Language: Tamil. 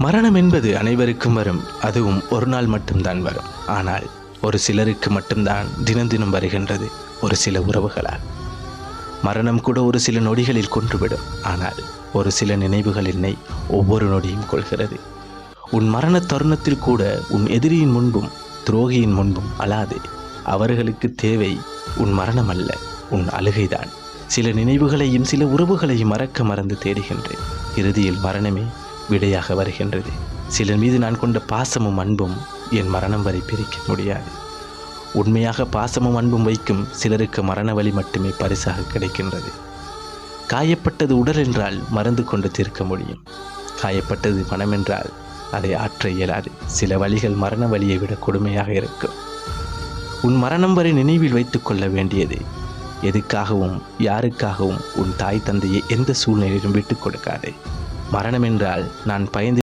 மரணம் என்பது அனைவருக்கும் வரும். அதுவும் ஒரு நாள் மட்டும்தான் வரும். ஆனால் ஒரு சிலருக்கு மட்டும்தான் தினம் தினம் வருகின்றது. ஒரு சில உறவுகளால் மரணம் கூட ஒரு சில நொடிகளில் கொன்றுவிடும். ஆனால் ஒரு சில நினைவுகள் என்னை ஒவ்வொரு நொடியும் கொள்கிறது. உன் மரண தருணத்தில் கூட உன் எதிரியின் முன்பும் துரோகியின் முன்பும் அழாதே. அவர்களுக்கு தேவை உன் மரணம் அல்ல, உன் அழுகைதான். சில நினைவுகளையும் சில உறவுகளையும் மறந்து தேடுகின்றேன். இறுதியில் மரணமே விடையாக வருகின்றது. சிலர் மீது நான் கொண்ட பாசமும் அன்பும் என் மரணம் வரை பிரிக்க முடியாது. உண்மையாக பாசமும் அன்பும் வைக்கும் சிலருக்கு மரண வலி மட்டுமே பரிசாக கிடைக்கின்றது. காயப்பட்டது உடல் என்றால் மருந்து கொண்டு தீர்க்க முடியும். காயப்பட்டது மனம் என்றால் அதை ஆற்ற இயலாது. சில வழிகள் மரண வலியை விட கொடுமையாக இருக்கும். உன் மரணம் வரை நினைவில் வைத்துக் கொள்ள வேண்டியது, எதுக்காகவும் யாருக்காகவும் உன் தாய் தந்தையை எந்த சூழ்நிலையிலும் விட்டுக் கொடுக்காதே. மரணம் என்றால் நான் பயந்து